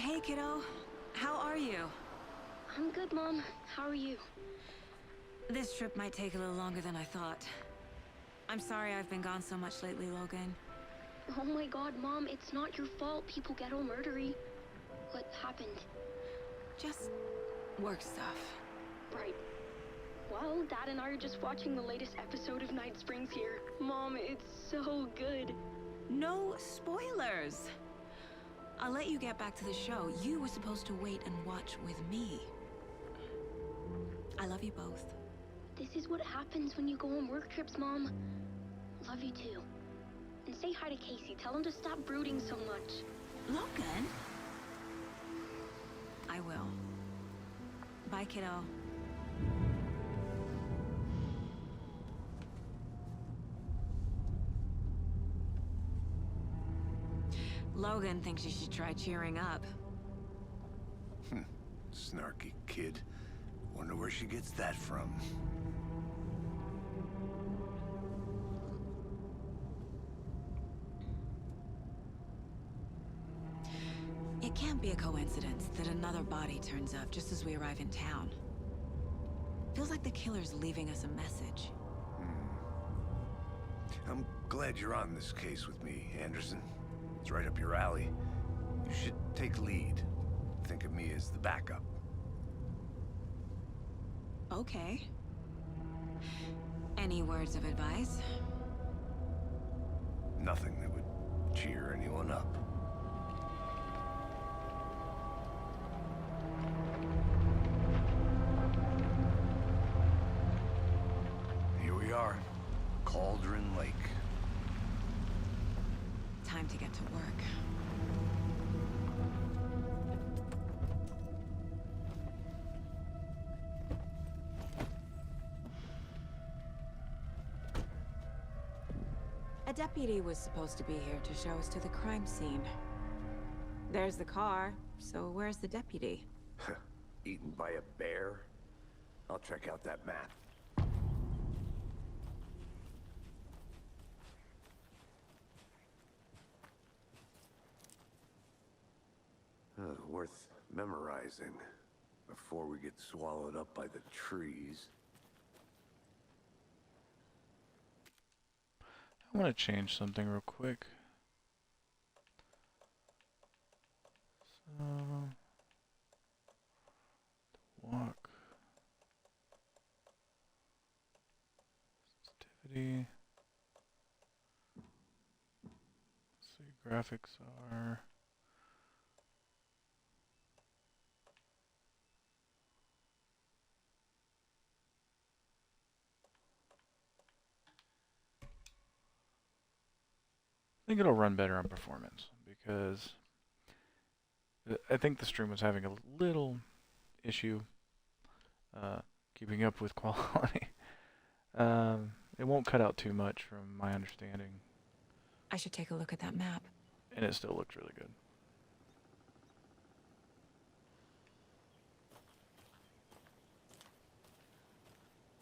Hey, kiddo. How are you? I'm good, Mom. How are you? This trip might take a little longer than I thought. I'm sorry I've been gone so much lately, Logan. Oh my god, Mom, it's not your fault people get all murdery. What happened? Just work stuff. Right. Well, Dad and I are just watching the latest episode of Night Springs here. Mom, it's so good. No spoilers! I'll let you get back to the show. You were supposed to wait and watch with me. I love you both. This is what happens when you go on work trips, Mom. Love you too. And say hi to Casey. Tell him to stop brooding so much. Logan? I will. Bye, kiddo. Logan thinks you should try cheering up. Snarky kid. Wonder where she gets that from. It can't be a coincidence that another body turns up just as we arrive in town. Feels like the killer's leaving us a message. I'm glad you're on this case with me, Anderson. It's right up your alley. You should take lead. Think of me as the backup. Okay. Any words of advice? Nothing that would cheer anyone up. Here we are. Cauldron Lake. Time to get to work. A deputy was supposed to be here to show us to the crime scene. There's the car, so where's the deputy? Eaten by a bear? I'll check out that map. Worth memorizing before we get swallowed up by the trees. I want to change something real quick. So, walk. Sensitivity. Let's see, graphics are. I think it'll run better on performance because I think the stream was having a little issue keeping up with quality. It won't cut out too much from my understanding. I should take a look at that map. And it still looks really good.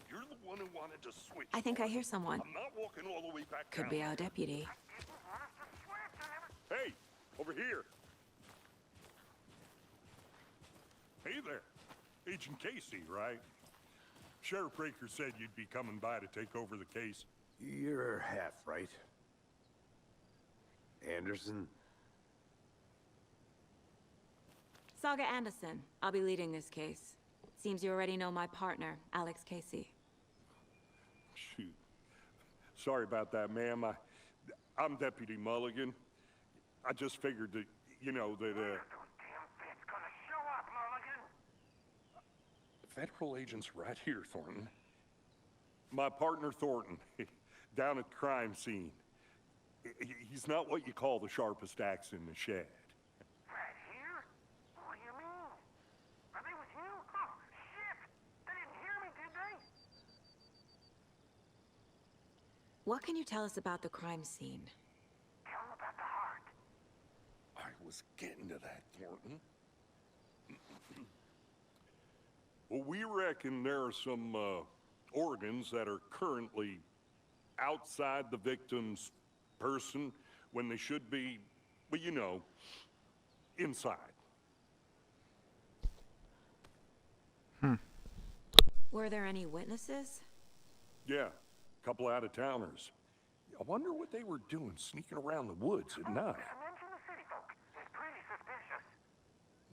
You're the one who wanted to switch. I think I hear someone. I'm not walking all the way back Could down. be our deputy. Hey, over here. Hey there. Agent Casey, right? Sheriff Raker said you'd be coming by to take over the case. You're half right. Anderson? Saga Anderson. I'll be leading this case. Seems you already know my partner, Alex Casey. Shoot. Sorry about that, ma'am. I'm Deputy Mulligan. I just figured that, you know, that, Federal agent's right here, Thornton. My partner, Thornton, down at the crime scene. He's not what you call the sharpest axe in the shed. Right here? What do you mean? Are they with you? Oh, shit! They didn't hear me, did they? What can you tell us about the crime scene? Tell them about the heart. I was getting to that, Thornton. Well, we reckon there are some organs that are currently outside the victim's person when they should be, well, you know, inside. Were there any witnesses? Yeah, a couple out-of-towners. I wonder what they were doing sneaking around the woods at night. Mention the city folk. It's pretty suspicious.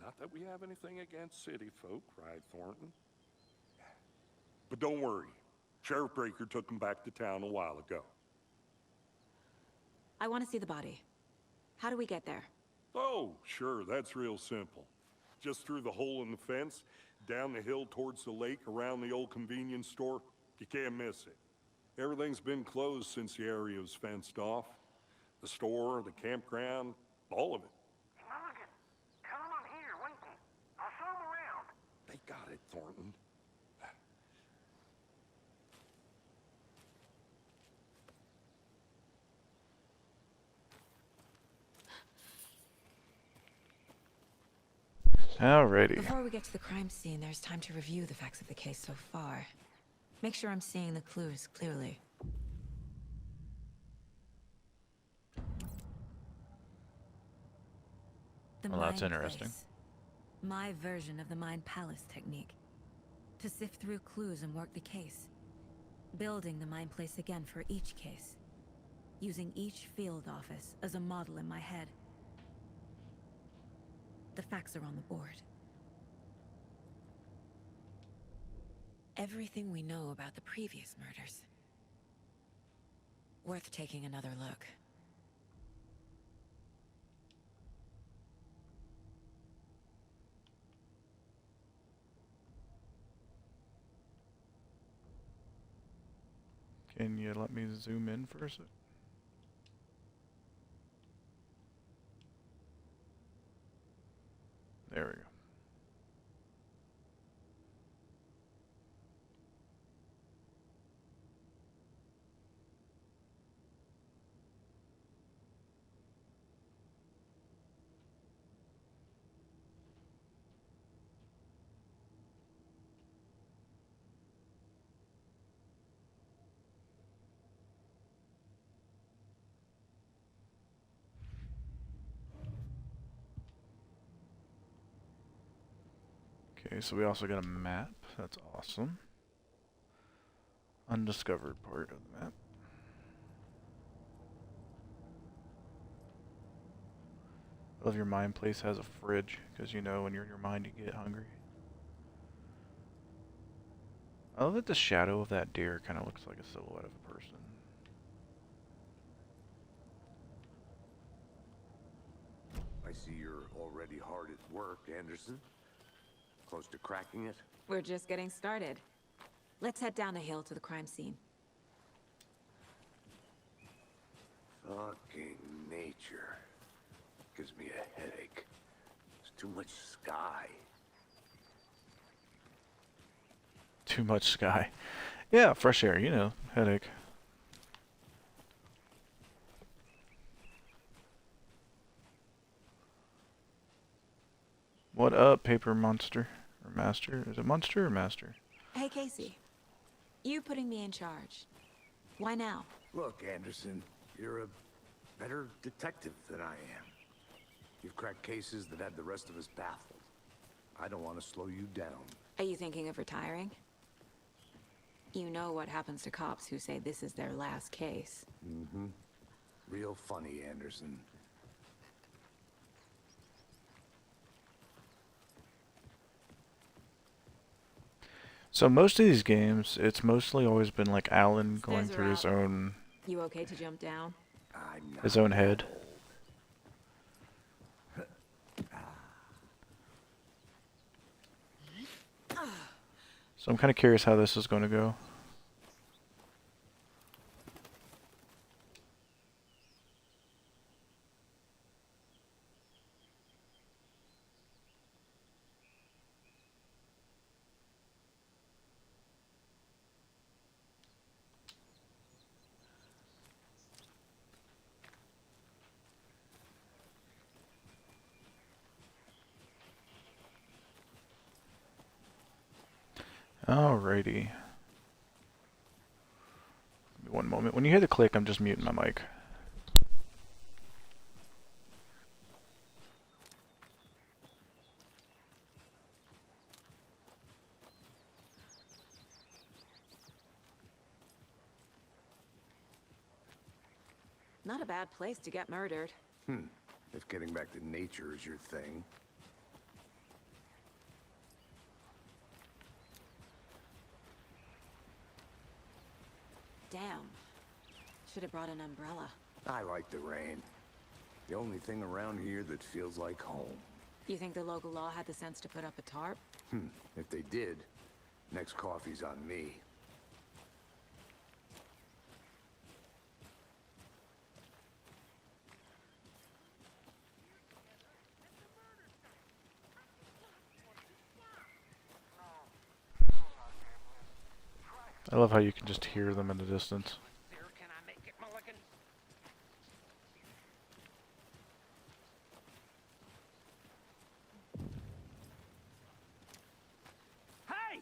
Not that we have anything against city folk, right, Thornton? But don't worry. Sheriff Breaker took them back to town a while ago. I want to see the body. How do we get there? Oh, sure, that's real simple. Just through the hole in the fence, down the hill towards the lake, around the old convenience store. You can't miss it. Everything's been closed since the area was fenced off. The store, the campground, all of it. Mulligan, tell him I'm here waiting. I'll show him around. They got it, Thornton. Alrighty. Before we get to the crime scene, there's time to review the facts of the case so far. Make sure I'm seeing the clues clearly. The Well, that's Mind interesting. Place. My version of the Mind Palace technique. To sift through clues and work the case. Building the Mind Place again for each case. Using each field office as a model in my head. The facts are on the board. Everything we know about the previous murders. Worth taking another look. Can you let me zoom in for a sec? There we go. Okay, so we also got a map. That's awesome. Undiscovered part of the map. I love your mind place has a fridge, because you know when you're in your mind you get hungry. I love that the shadow of that deer kind of looks like a silhouette of a person. I see you're already hard at work, Anderson. Close to cracking it? We're just getting started. Let's head down the hill to the crime scene. Fucking nature. Gives me a headache. There's too much sky. Too much sky. Yeah, fresh air, you know, headache. What up, paper monster? Or master? Is it monster or master? Hey, Casey. You putting me in charge. Why now? Look, Anderson, you're a better detective than I am. You've cracked cases that had the rest of us baffled. I don't want to slow you down. Are you thinking of retiring? You know what happens to cops who say this is their last case. Mm-hmm. Real funny, Anderson. So most of these games, it's mostly always been like Alan going Stairs are through his out. own You okay to jump down? I'm not his own head. So I'm kind of curious how this is going to go. Alrighty. Give me one moment. When you hear the click, I'm just muting my mic. Not a bad place to get murdered. If getting back to nature is your thing. Damn. Should have brought an umbrella. I like the rain. The only thing around here that feels like home. You think the local law had the sense to put up a tarp? If they did, next coffee's on me. I love how you can just hear them in the distance. There, can I make it, Mulligan? Hey!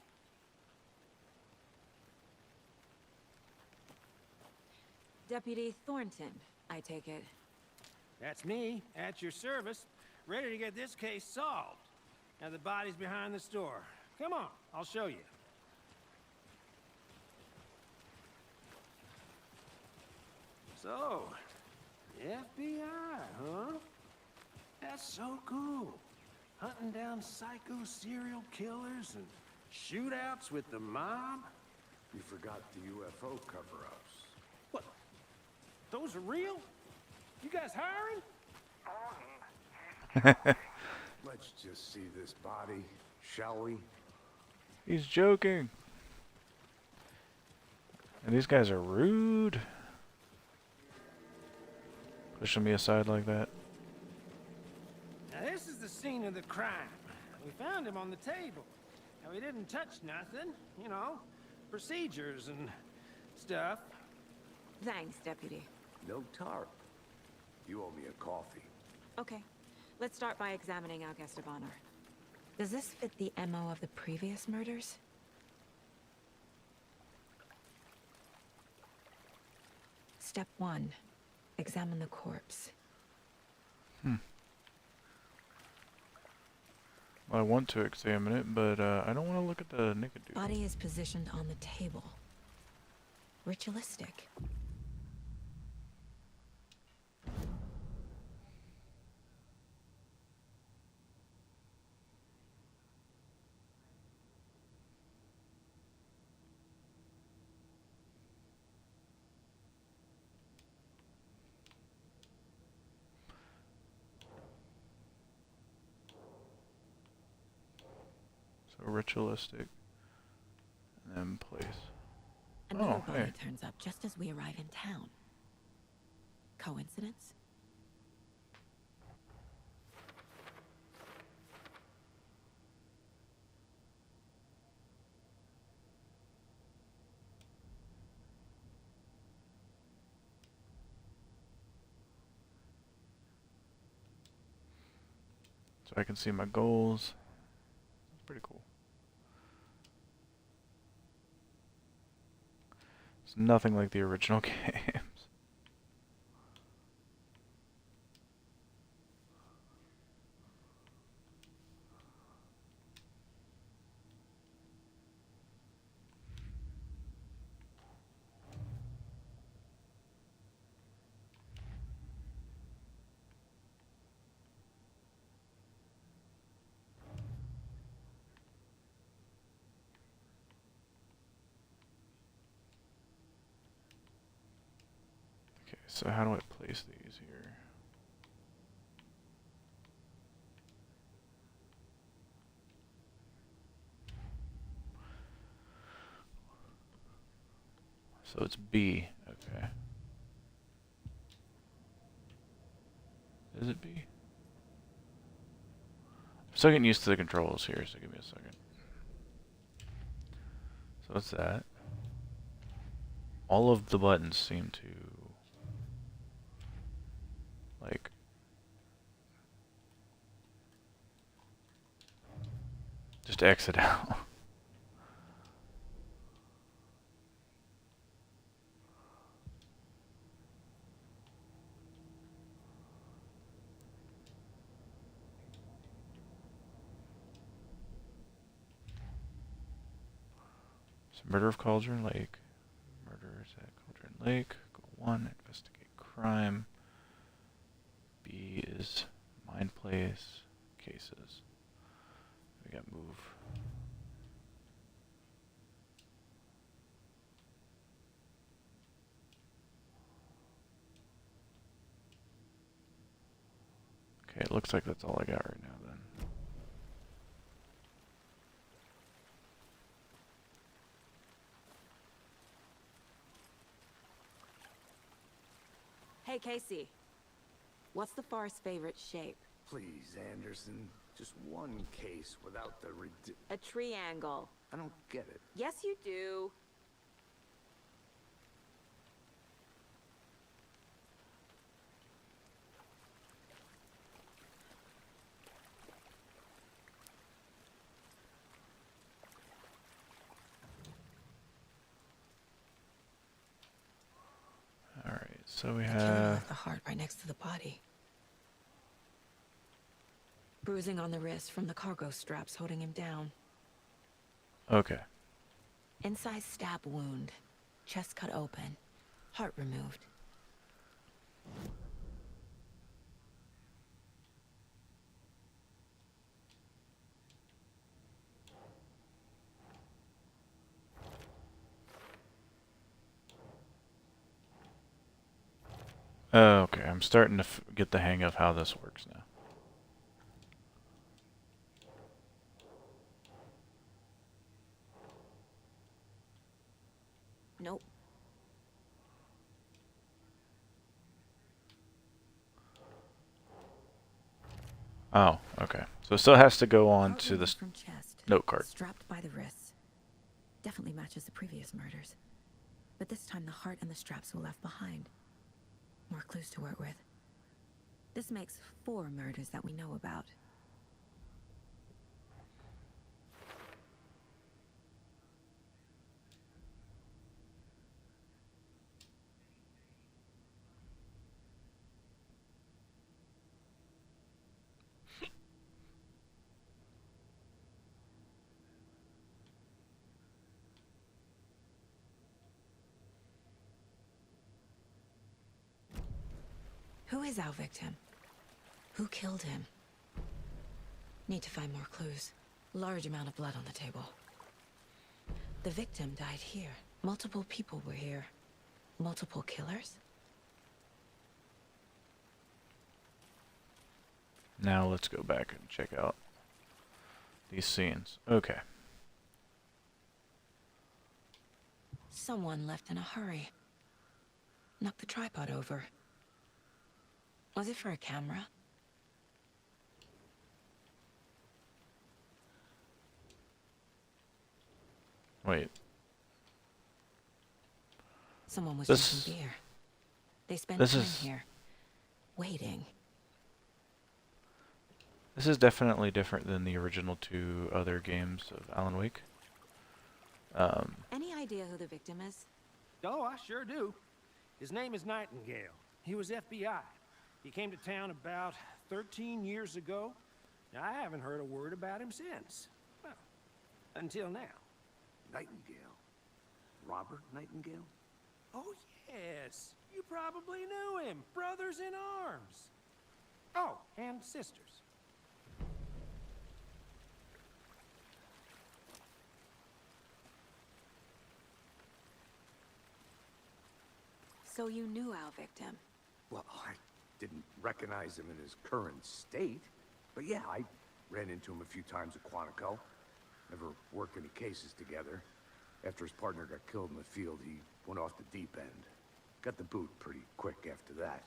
Deputy Thornton, I take it. That's me, at your service, ready to get this case solved. Now the body's behind the store. Come on, I'll show you. So, FBI, huh? That's so cool. Hunting down psycho serial killers and shootouts with the mob. You forgot the UFO cover-ups. What? Those are real? You guys hiring? Let's just see this body, shall we? He's joking. And these guys are rude. Pushing me aside like that. Now this is the scene of the crime. We found him on the table. Now he didn't touch nothing, you know, procedures and stuff. Thanks, Deputy. No tarp. You owe me a coffee. Okay, let's start by examining our guest of honor. Does this fit the MO of the previous murders? Step 1. Examine the corpse. I want to examine it, but I don't want to look at the naked dude. Body is positioned on the table. Ritualistic. So ritualistic. And then place. Another body hey. turns up just as we arrive in town. Coincidence? So I can see my goals. That's pretty cool. It's nothing like the original games. Okay, so how do I place these here? So it's B, okay. Is it B? I'm still getting used to the controls here, so give me a second. So what's that? All of the buttons seem to like just exit out. So murder of Cauldron Lake. Murder is at Cauldron Lake. Go 1, investigate crime. B is mine place cases. We got move. Okay, it looks like that's all I got right now then. Hey, Casey. What's the far's favorite shape? Please, Anderson. Just one case without the A triangle. I don't get it. Yes, you do. Alright, so we The killer have... left the heart right next to the body. Bruising on the wrist from the cargo straps holding him down. Okay. Inside stab wound. Chest cut open. Heart removed. Okay, I'm starting to get the hang of how this works now. Nope. Oh, okay. So it still has to go on Heart to removed the from chest, note card. strapped by the wrists. Definitely matches the previous murders. But this time the heart and the straps were left behind. More clues to work with. This makes 4 murders that we know about. Who is our victim? Who killed him? Need to find more clues. Large amount of blood on the table. The victim died here. Multiple people were here. Multiple killers? Now let's go back and check out these scenes. Okay. Someone left in a hurry. Knocked the tripod over. Was it for a camera? Wait. Someone was This- drinking beer. They spent this time is- here, waiting. This is definitely different than the original 2 other games of Alan Wake. Any idea who the victim is? Oh, I sure do. His name is Nightingale. He was FBI. He came to town about 13 years ago. I haven't heard a word about him since. Well, until now. Nightingale? Robert Nightingale? Oh, yes. You probably knew him. Brothers in arms. Oh, and sisters. So you knew our victim. Well, I didn't recognize him in his current state. But yeah, I ran into him a few times at Quantico. Never worked any cases together. After his partner got killed in the field, he went off the deep end. Got the boot pretty quick after that.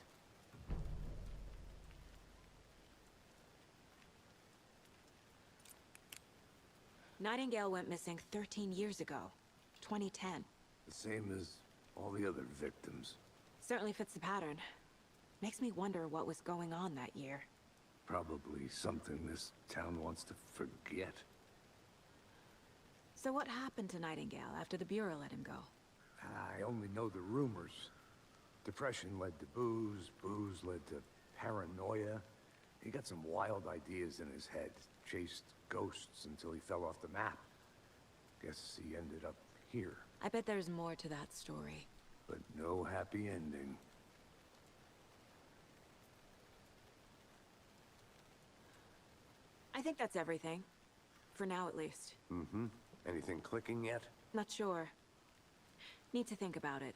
Nightingale went missing 13 years ago. 2010. The same as all the other victims. Certainly fits the pattern. Makes me wonder what was going on that year. Probably something this town wants to forget. So what happened to Nightingale after the Bureau let him go? I only know the rumors. Depression led to booze, booze led to paranoia. He got some wild ideas in his head, chased ghosts until he fell off the map. Guess he ended up here, I bet there's more to that story. but no happy ending. I think that's everything. For now, at least. Mm-hmm. Anything clicking yet? Not sure. Need to think about it.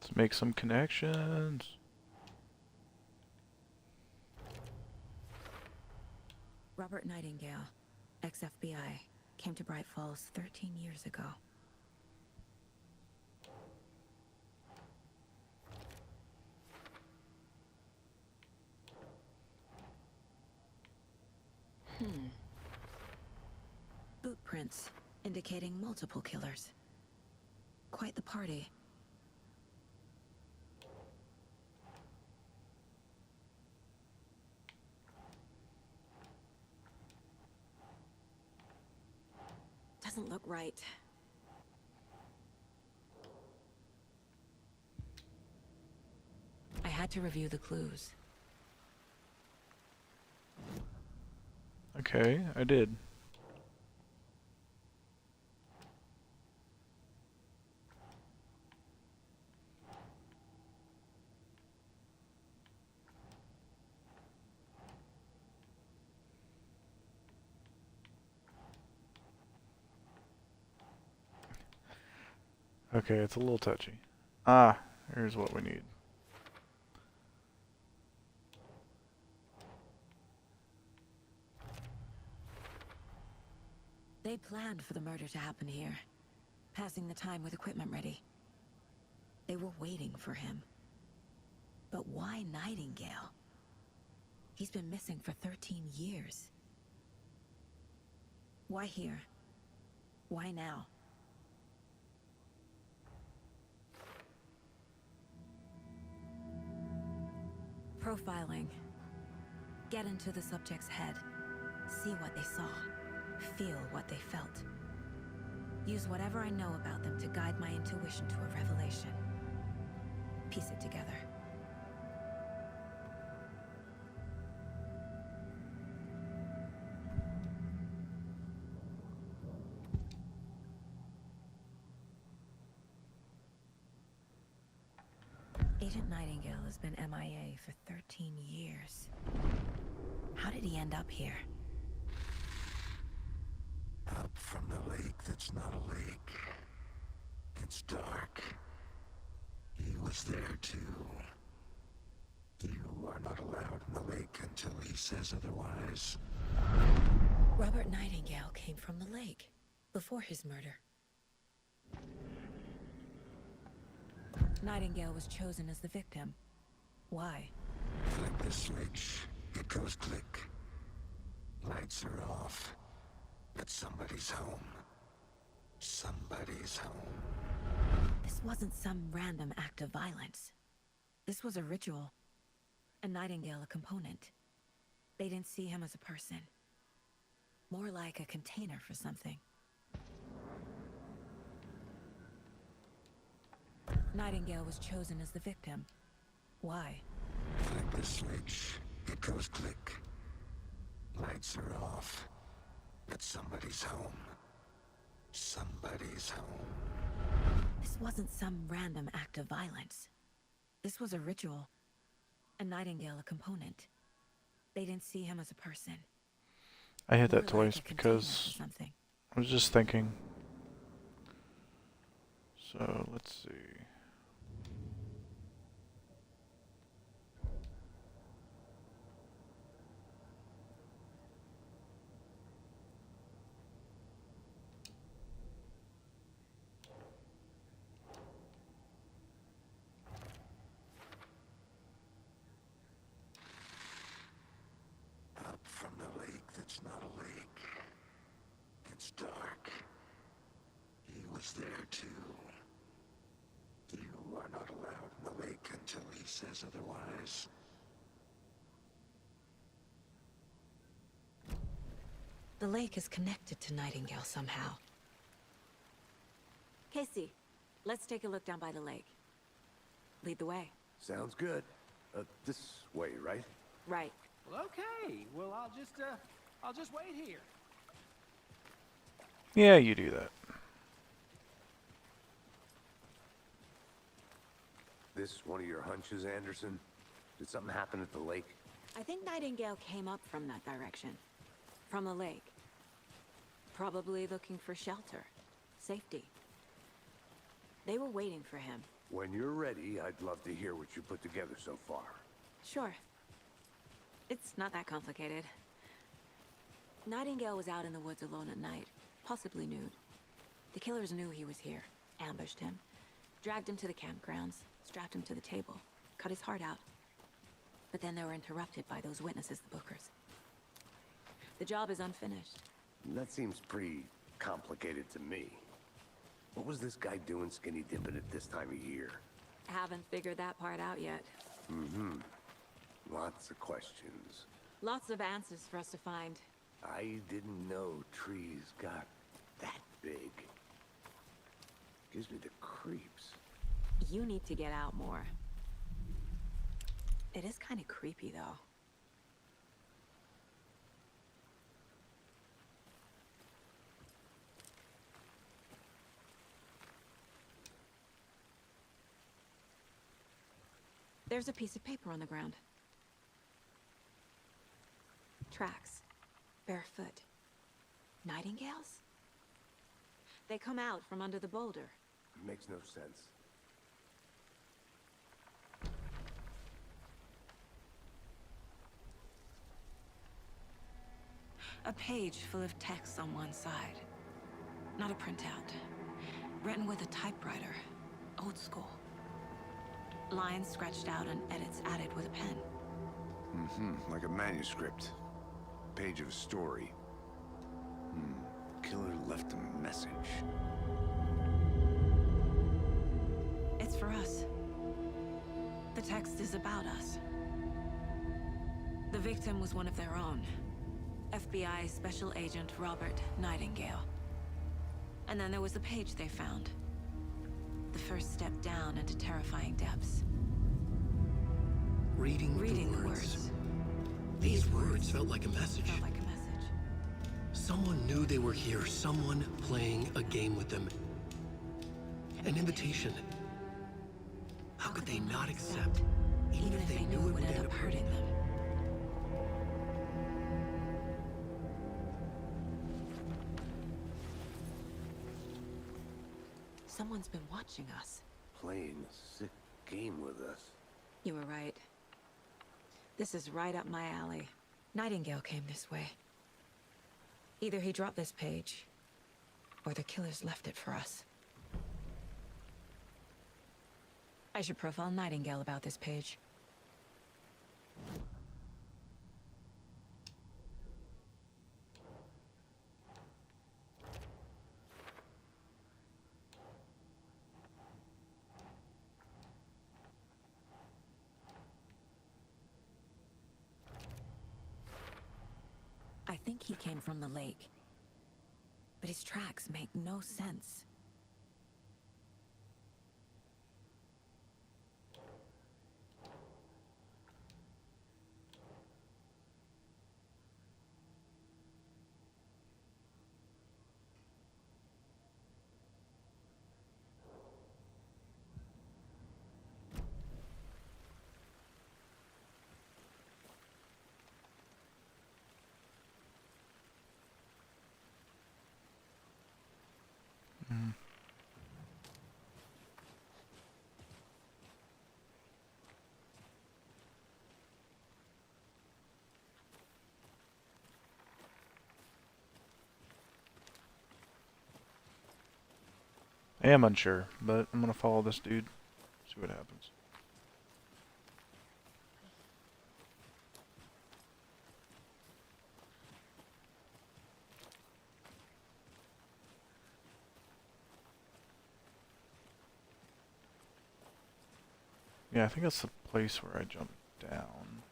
Let's make some connections. Robert Nightingale, ex-FBI, came to Bright Falls 13 years ago. Boot prints indicating multiple killers. Quite the party. Doesn't look right. I had to review the clues. Okay, I did. Okay, it's a little touchy. Ah, here's what we need. They planned for the murder to happen here, passing the time with equipment ready. They were waiting for him. But why Nightingale? He's been missing for 13 years. Why here? Why now? Profiling. Get into the subject's head. See what they saw. Feel what they felt. Use whatever I know about them to guide my intuition to a revelation. Piece it together. Agent Nightingale has been MIA for 13 years. How did he end up here? Up from the lake that's not a lake. It's dark. He was there too. You are not allowed in the lake until he says otherwise. Robert Nightingale came from the lake, before his murder. Nightingale was chosen as the victim. Why? Flick the switch. It goes click. Lights are off. But somebody's home. Somebody's home. This wasn't some random act of violence. This was a ritual. A Nightingale a component. They didn't see him as a person. More like a container for something. Nightingale was chosen as the victim. Why? Flick the switch. It goes click. Lights are off. But somebody's home. Somebody's home. This wasn't some random act of violence. This was a ritual. A Nightingale a component. They didn't see him as a person. I hit More that like twice a container for because something. I was just thinking. So, let's see. Up from the lake that's not a lake. It's dark. He was there too. You are not allowed in the lake until he says otherwise. The lake is connected to Nightingale somehow. Casey, let's take a look down by the lake. Lead the way. Sounds good. This way, right? Right. Well, okay. Well, I'll just wait here. Yeah, you do that. This one of your hunches, Anderson? Did something happen at the lake? I think Nightingale came up from that direction. From the lake. Probably looking for shelter. Safety. They were waiting for him. When you're ready, I'd love to hear what you put together so far. Sure. It's not that complicated. Nightingale was out in the woods alone at night, possibly nude. The killers knew he was here, ambushed him, dragged him to the campgrounds, strapped him to the table, cut his heart out. But then they were interrupted by those witnesses, the Bookers. The job is unfinished. That seems pretty complicated to me. What was this guy doing skinny dipping at this time of year? Haven't figured that part out yet. Mm-hmm. Lots of questions. Lots of answers for us to find. I didn't know trees got that big. Gives me the creeps. You need to get out more. It is kind of creepy, though. There's a piece of paper on the ground. Tracks. Barefoot. Nightingales? They come out from under the boulder. Makes no sense. A page full of text on one side. Not a printout. Written with a typewriter. Old school. Lines scratched out and edits added with a pen. Mm-hmm. Like a manuscript. Page of a story. Killer left a message. It's for us. The text is about us. The victim was one of their own. FBI Special Agent Robert Nightingale. And then there was the page they found. The first step down into terrifying depths. Reading the the words. words. These words felt like a message. Felt like a message. Someone knew they were here, someone playing a game with them. An invitation. How could they not accept, even if they knew it would end up hurting them? Someone's been watching us. Playing a sick game with us. You were right. This is right up my alley. Nightingale came this way. Either he dropped this page, or the killers left it for us. I should profile Nightingale about this page. I think he came from the lake. But his tracks make no sense. I am unsure, but I'm gonna follow this dude, see what happens. Yeah, I think that's the place where I jumped down.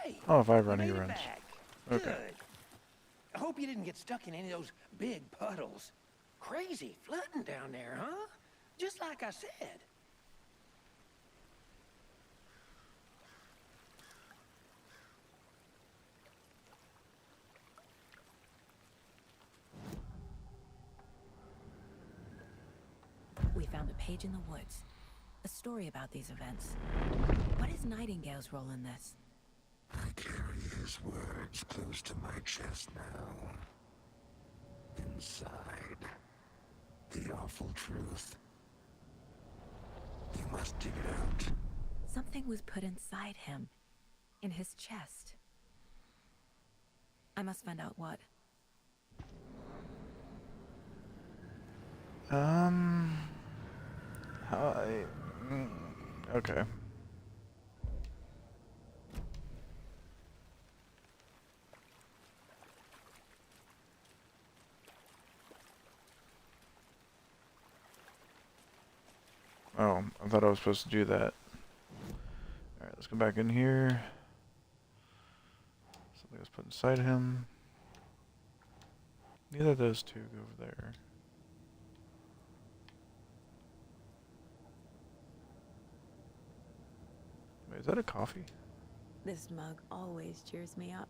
Hey, Oh, if I you run, he made it runs. back. Okay. Good. I hope you didn't get stuck in any of those big puddles. Crazy flooding down there, huh? Just like I said. We found a page in the woods. A story about these events. What is Nightingale's role in this? I carry his words close to my chest now. Inside, the awful truth. You must dig it out. Something was put inside him. In his chest. I must find out what. Okay. Oh, I thought I was supposed to do that. Alright, let's go back in here. Something was put inside him. Neither of those two go over there. Wait, is that a coffee? This mug always cheers me up.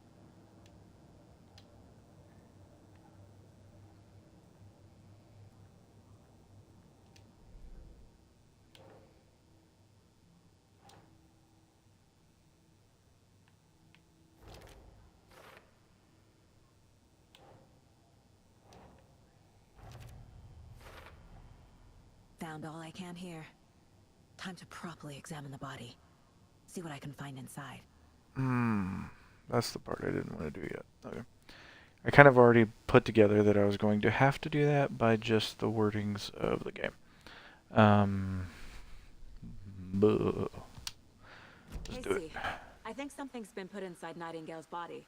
Found all I can here. Time to properly examine the body. See what I can find inside. That's the part I didn't want to do yet. Okay. I kind of already put together that I was going to have to do that by just the wordings of the game. Let's do it. Casey, I think something's been put inside Nightingale's body.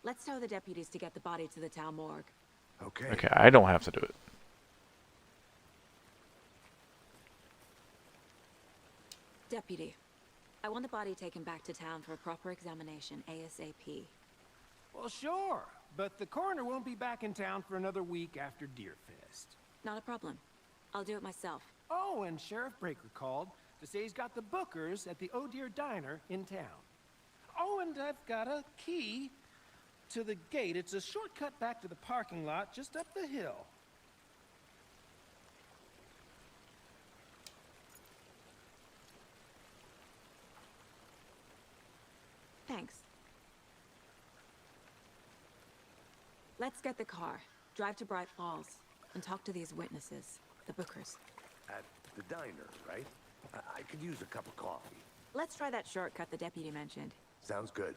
Let's tell the deputies to get the body to the town morgue. Okay. Okay, I don't have to do it. Deputy, I want the body taken back to town for a proper examination ASAP. Well, sure, but the coroner won't be back in town for another week after Deerfest. Not a problem. I'll do it myself. Oh, and Sheriff Breaker called to say he's got the bookers at the Oh Dear Diner in town. Oh, and I've got a key to the gate. It's a shortcut back to the parking lot just up the hill. Thanks. Let's get the car, drive to Bright Falls, and talk to these witnesses, the bookers. At the diner, right? I could use a cup of coffee. Let's try that shortcut the deputy mentioned. Sounds good.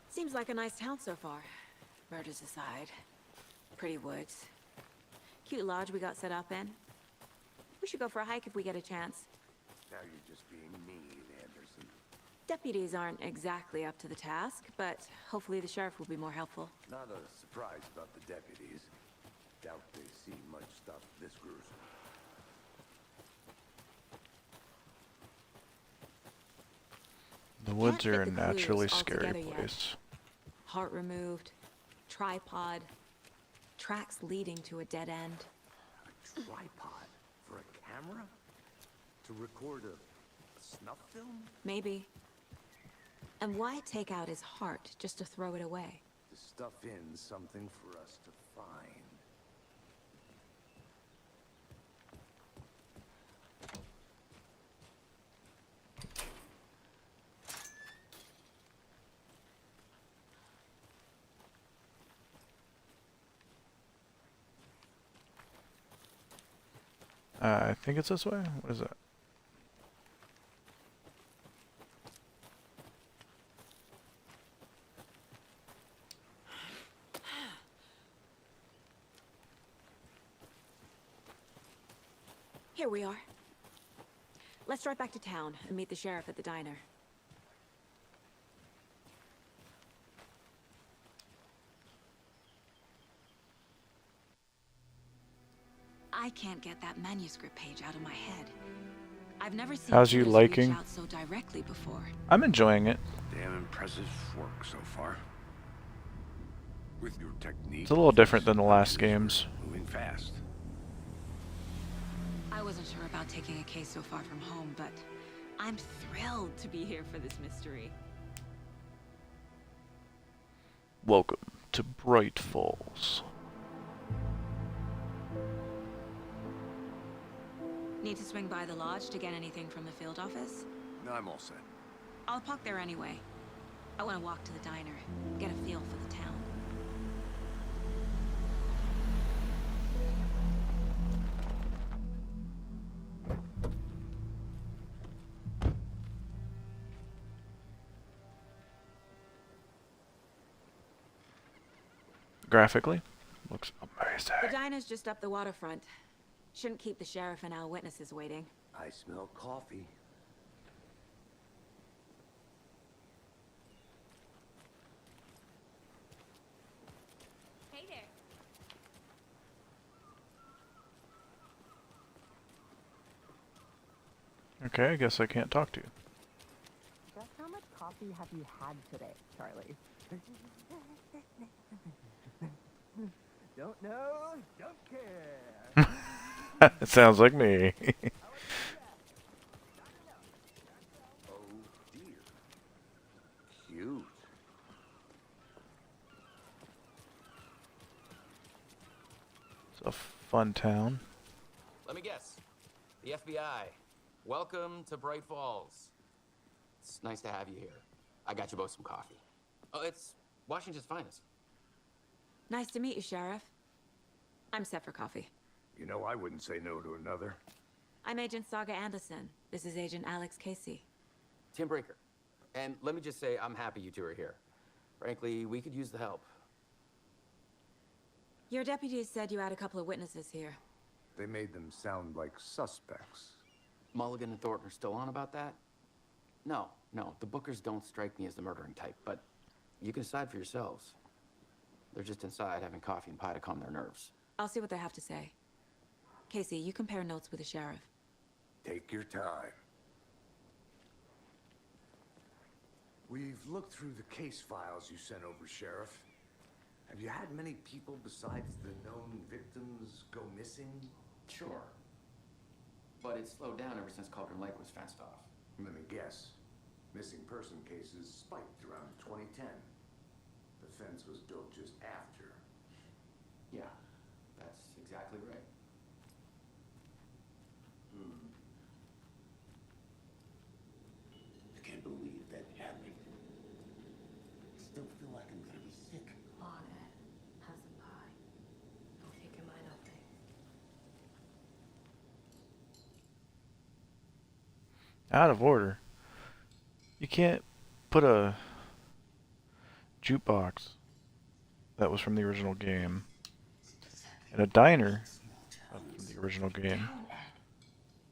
Seems like a nice town so far. Murders aside. Pretty woods. Cute lodge we got set up in. We should go for a hike if we get a chance. Now you're just being mean, Anderson. Deputies aren't exactly up to the task, but hopefully the sheriff will be more helpful. Not a surprise about the deputies. Doubt they see much stuff this gruesome. The woods Can't are a fit the clues naturally all scary together yet. place. Heart removed, tripod, tracks leading to a dead end. A tripod for a camera? To record a snuff film? Maybe. And why take out his heart just to throw it away? To stuff in something for us to find. I think it's this way. What is that? Here we are. Let's drive back to town and meet the sheriff at the diner. I can't get that manuscript page out of my head. I've never seen How's you killers liking? reach out so directly before. I'm enjoying it. Damn impressive work so far. With your technique, It's a little different than the last games. moving fast. I wasn't sure about taking a case so far from home, but I'm thrilled to be here for this mystery. Welcome to Bright Falls. Need to swing by the lodge to get anything from the field office? No, I'm all set. I'll park there anyway. I want to walk to the diner, get a feel for the town. Graphically, looks amazing. The diner's just up the waterfront. Shouldn't keep the sheriff and our witnesses waiting. I smell coffee. Hey there. Okay, I guess I can't talk to you. Just how much coffee have you had today, Charlie? Don't know, don't care. It sounds like me. Oh dear. Cute. It's a fun town. Let me guess. The FBI. Welcome to Bright Falls. It's nice to have you here. I got you both some coffee. Oh, it's Washington's finest. Nice to meet you, Sheriff. I'm set for coffee. You know, I wouldn't say no to another. I'm Agent Saga Anderson. This is Agent Alex Casey. Tim Breaker. And let me just say, I'm happy you two are here. Frankly, we could use the help. Your deputies said you had a couple of witnesses here. They made them sound like suspects. Mulligan and Thornton are still on about that? No, the Bookers don't strike me as the murdering type, but you can decide for yourselves. They're just inside having coffee and pie to calm their nerves. I'll see what they have to say. Casey, you compare notes with the sheriff. Take your time. We've looked through the case files you sent over, Sheriff. Have you had many people besides the known victims go missing? Sure. But it's slowed down ever since Cauldron Lake was fenced off. Let me guess. Missing person cases spiked around 2010. The fence was built just after. Yeah, that's exactly right. I can't believe that happened. I still feel like I'm gonna be sick. On it. Have some pie. Don't take your mind off things. Out of order. You can't put a jukebox that was from the original game in a diner from the original game. Down, Ed.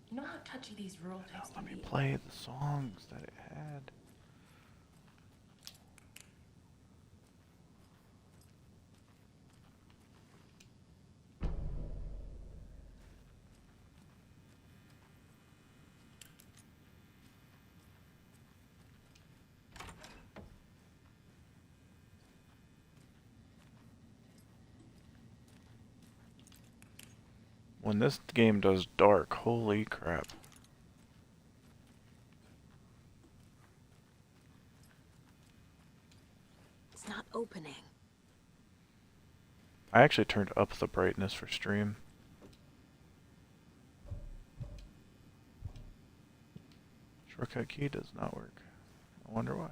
You know how touchy these rural types Let can me be. play the songs that it had. When this game does dark, holy crap. It's not opening. I actually turned up the brightness for stream. Shortcut key does not work. I wonder why.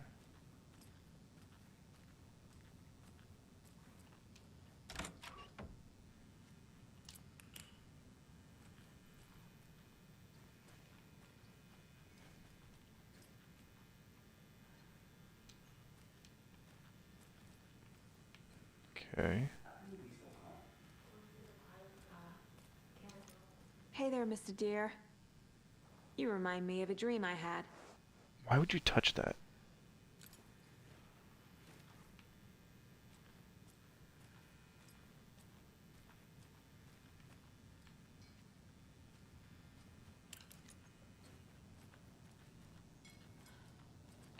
Okay. Hey there, Mr. Deer. You remind me of a dream I had. Why would you touch that?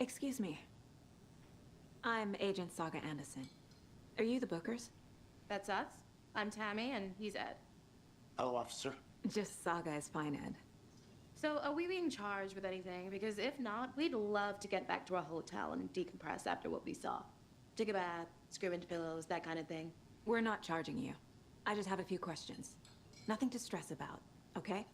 Excuse me. I'm Agent Saga Anderson. Are you the Bookers? That's us. I'm Tammy, and he's Ed. Hello, officer. Just Saga is fine, Ed. So, are we being charged with anything? Because if not, we'd love to get back to our hotel and decompress after what we saw. Take a bath, scream into pillows, that kind of thing. We're not charging you. I just have a few questions. Nothing to stress about, okay?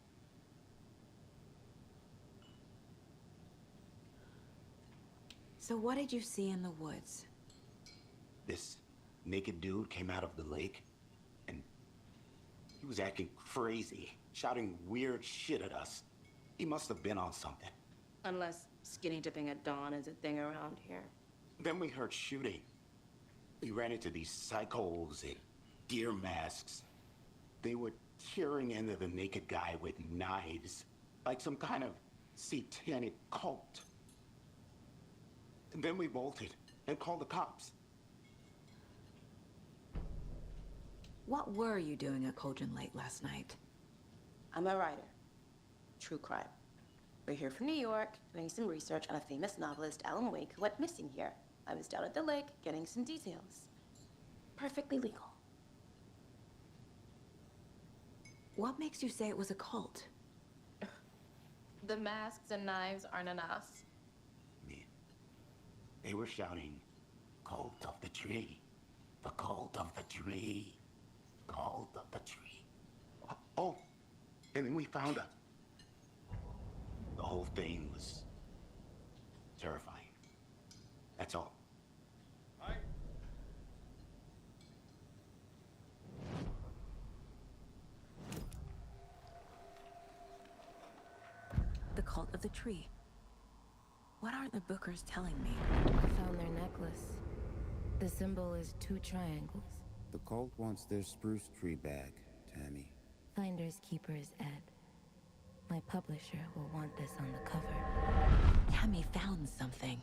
So what did you see in the woods? This naked dude came out of the lake, and he was acting crazy, shouting weird shit at us. He must have been on something. Unless skinny dipping at dawn is a thing around here. Then we heard shooting. We ran into these psychos in deer masks. They were tearing into the naked guy with knives, like some kind of satanic cult. And then we bolted and called the cops. What were you doing at Cauldron Lake last night? I'm a writer. True crime. We're here from New York, doing some research on a famous novelist, Alan Wake, who went missing here. I was down at the lake, getting some details. Perfectly legal. What makes you say it was a cult? The masks and knives aren't enough. They were shouting, "Cult of the tree, the cult of the tree, cult of the tree." Oh, and then we found her. The whole thing was terrifying. That's all. The cult of the tree. What are the Bookers telling me? I found their necklace. The symbol is 2 triangles. The cult wants their spruce tree back, Tammy. Finders keepers, Ed. My publisher will want this on the cover. Tammy found something.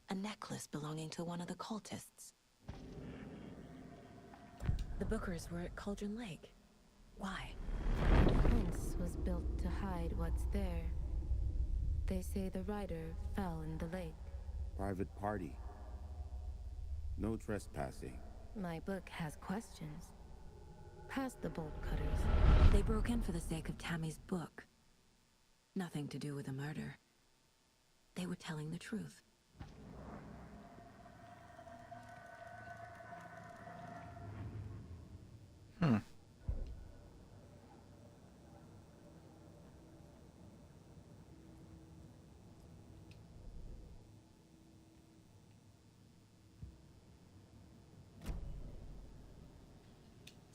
A necklace belonging to one of the cultists. The Bookers were at Cauldron Lake. Why? The fence was built to hide what's there. They say the writer fell in the lake. Private party. No trespassing. My book has questions. Past the bolt cutters. They broke in for the sake of Tammy's book. Nothing to do with the murder. They were telling the truth.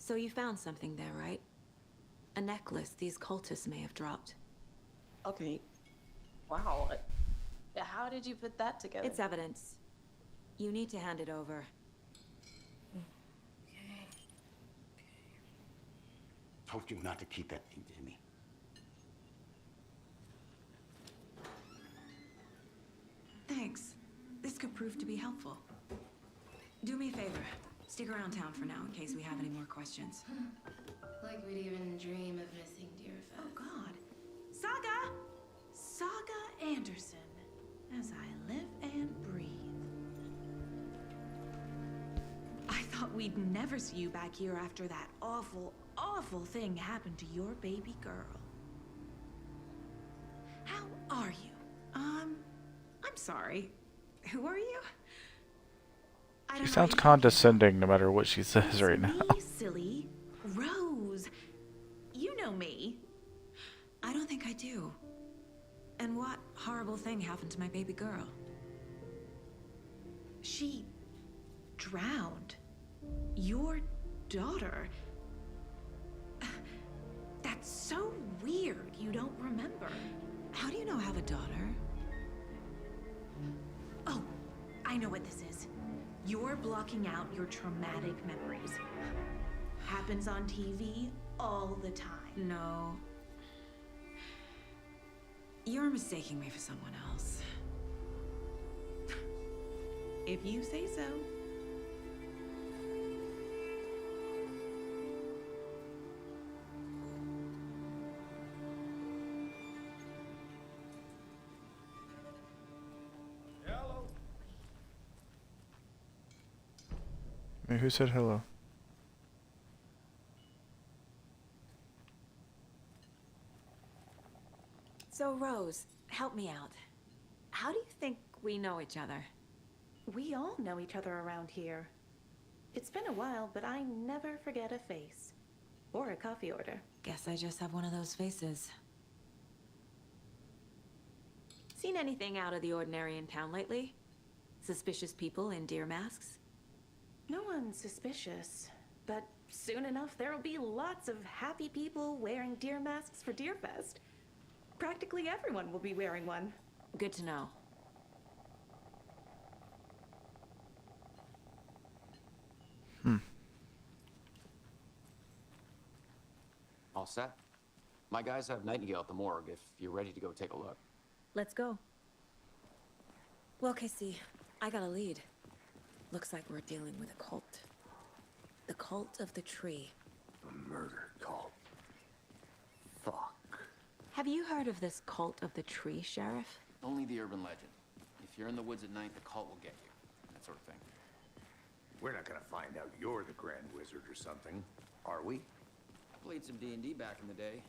So you found something there, right? A necklace these cultists may have dropped. Okay. Wow. How did you put that together? It's evidence. You need to hand it over. Told you not to keep that thing to me. Thanks. This could prove to be helpful. Do me a favor. Stick around town for now in case we have any more questions. Like we'd even dream of missing dear Fez. Oh, God. Saga! Saga Anderson. As I live and breathe. I thought we'd never see you back here after that awful, awful thing happened to your baby girl. How are you? I'm sorry. Who are you? She sounds condescending no matter what she says right now. Me, silly. Rose. You know me. I don't think I do. And what horrible thing happened to my baby girl? She drowned. Your daughter. That's so weird you don't remember. How do you know I have a daughter? Oh, I know what this is. You're blocking out your traumatic memories. Happens on TV all the time. No. You're mistaking me for someone else. If you say so. Yeah, Wait, who said hello? So, Rose, help me out. How do you think we know each other? We all know each other around here. It's been a while, but I never forget a face. Or a coffee order. Guess I just have one of those faces. Seen anything out of the ordinary in town lately? Suspicious people in deer masks? No one's suspicious. But soon enough, there'll be lots of happy people wearing deer masks for Deerfest. Practically everyone will be wearing one. Good to know. All set? My guys have Nightingale at the morgue if you're ready to go take a look. Let's go. Well, Casey, I got a lead. Looks like we're dealing with a cult. The cult of the tree. A murder cult. Fuck. Have you heard of this cult of the tree, Sheriff? Only the urban legend. If you're in the woods at night, the cult will get you. That sort of thing. We're not gonna find out you're the Grand Wizard or something, are we? Played some D&D back in the day.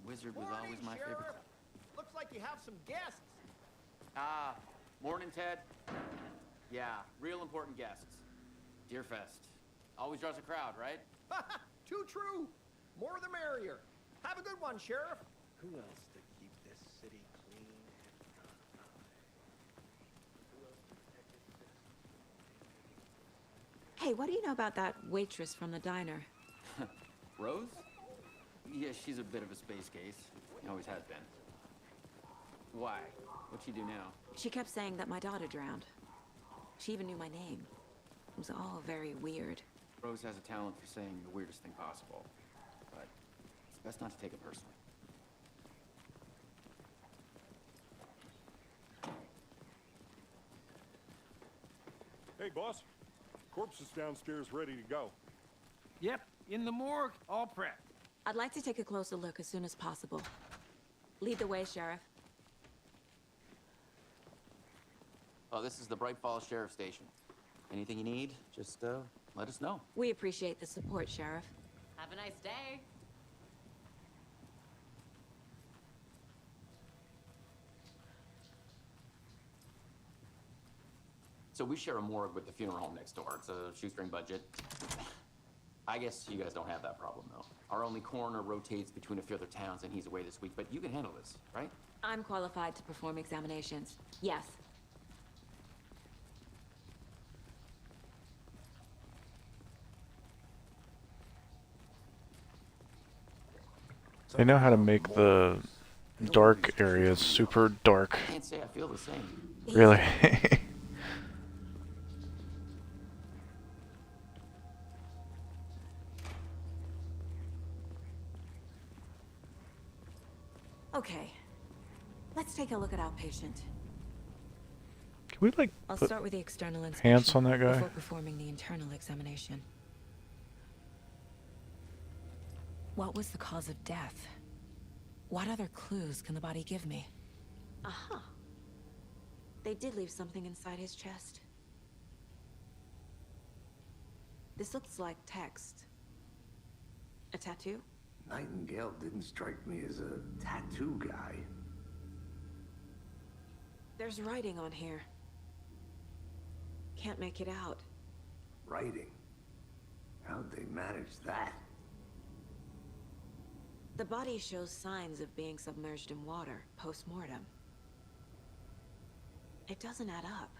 The wizard was always my favorite. Looks like you have some guests. Ah, morning, Ted. Yeah, real important guests. Deerfest. Always draws a crowd, right? Too true. More the merrier. Have a good one, Sheriff. Who else to keep this city clean and not Who else to protect its citizens? Hey, what do you know about that waitress from the diner? Rose? Yeah, she's a bit of a space case. Always has been. Why? What'd she do now? She kept saying that my daughter drowned. She even knew my name. It was all very weird. Rose has a talent for saying the weirdest thing possible. But it's best not to take it personally. Hey, boss. Corpse is downstairs ready to go. Yep, in the morgue, all prepped. I'd like to take a closer look as soon as possible. Lead the way, Sheriff. Oh, this is the Bright Falls Sheriff Station. Anything you need, just let us know. We appreciate the support, Sheriff. Have a nice day. So we share a morgue with the funeral home next door. It's a shoestring budget. I guess you guys don't have that problem, though. Our only coroner rotates between a few other towns, and he's away this week. But you can handle this, right? I'm qualified to perform examinations. Yes. They know how to make the dark areas super dark. I can't say I feel the same. Really? Okay. Let's take a look at our patient. Can we like I'll put start with the external inspection pants on that guy? before performing the internal examination. What was the cause of death? What other clues can the body give me? Aha. They did leave something inside his chest. This looks like text. A tattoo? Nightingale didn't strike me as a tattoo guy. There's writing on here. Can't make it out. Writing? How'd they manage that? The body shows signs of being submerged in water post-mortem. It doesn't add up.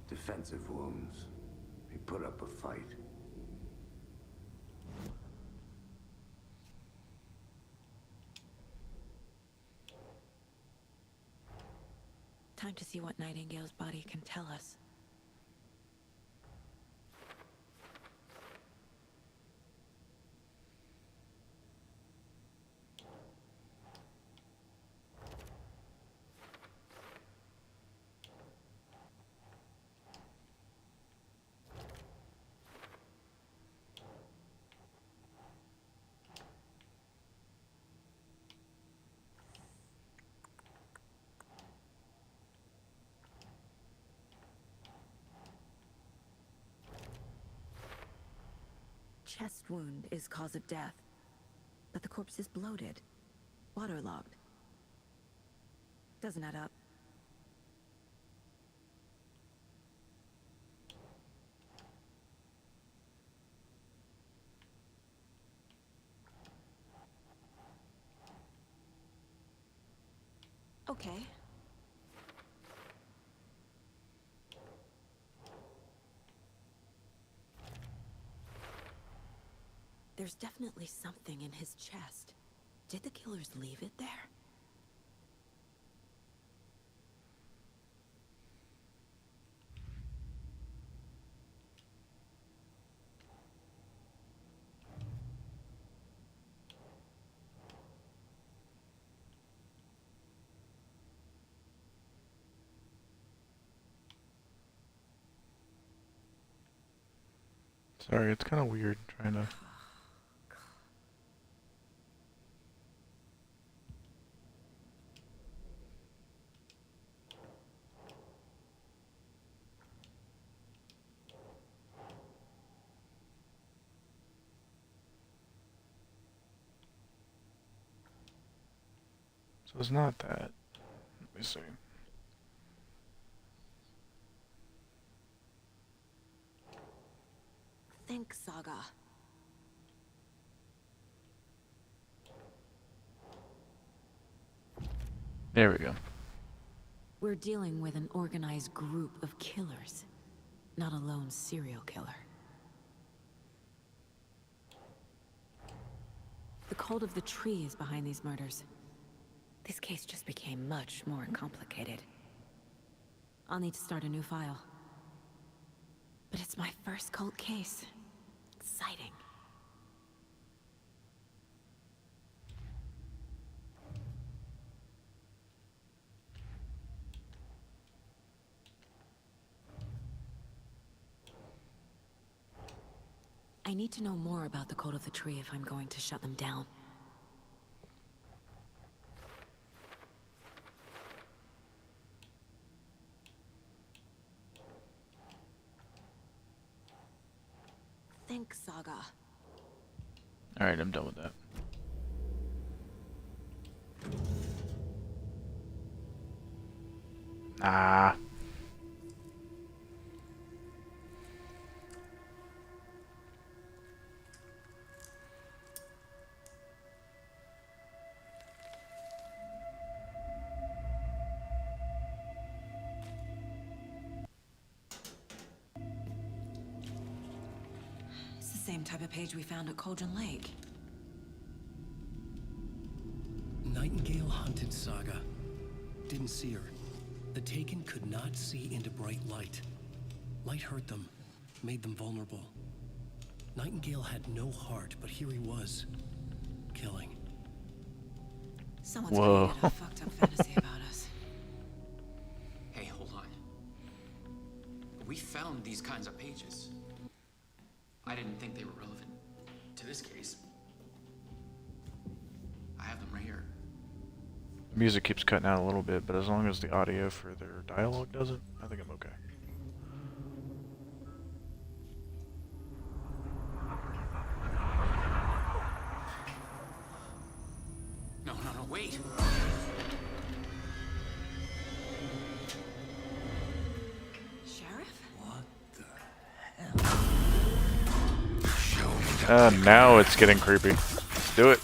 Defensive wounds. He put up a fight. Time to see what Nightingale's body can tell us. chest wound is cause of death, but the corpse is bloated, waterlogged. Doesn't add up. Okay. There's definitely something in his chest. Did the killers leave it there? Sorry, it's kind of weird trying to... So it's not that. Let me see. Think, Saga. There we go. We're dealing with an organized group of killers, not a lone serial killer. The cult of the tree is behind these murders. This case just became much more complicated. I'll need to start a new file. But it's my first cult case. Exciting. I need to know more about the cult of the tree if I'm going to shut them down. Think, Saga. Alright, I'm done with that. Ah. It's the same type of page we found at Cauldron Lake. Nightingale hunted Saga. Didn't see her. The Taken could not see into bright light. Light hurt them, made them vulnerable. Nightingale had no heart, but here he was, killing. Someone's created a fucked up fantasy about us. Hey, hold on. We found these kinds of pages. I didn't think they were relevant to this case. I have them right here. The music keeps cutting out a little bit, but as long as the audio for their dialogue doesn't, I think I'm okay. No, wait! Sheriff? Now it's getting creepy. Let's do it.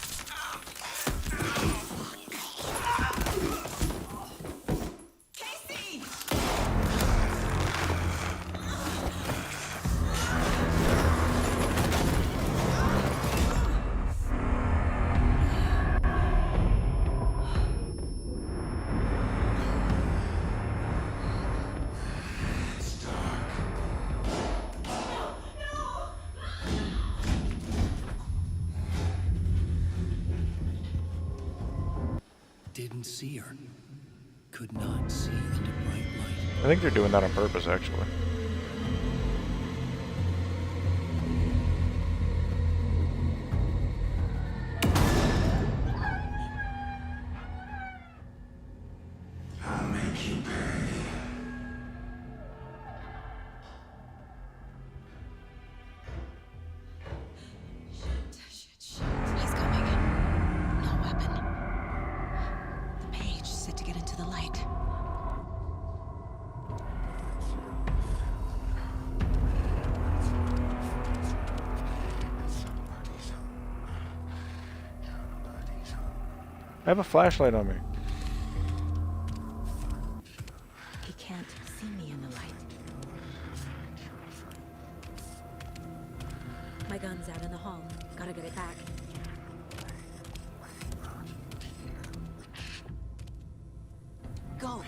Didn't see her. Could not see into bright light. I think they're doing that on purpose, actually. I'll make you pay. get into the light. I have a flashlight on me. He can't see me in the light. My gun's out in the hall. Gotta get it back. Go!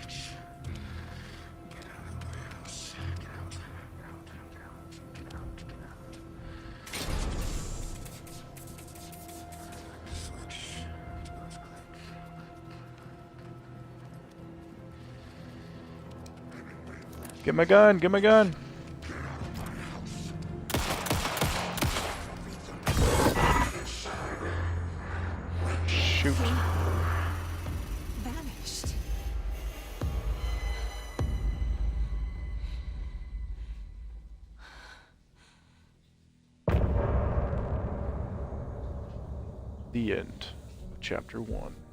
Get my gun! Get my gun! Shoot. Vanished. The end of Chapter 1.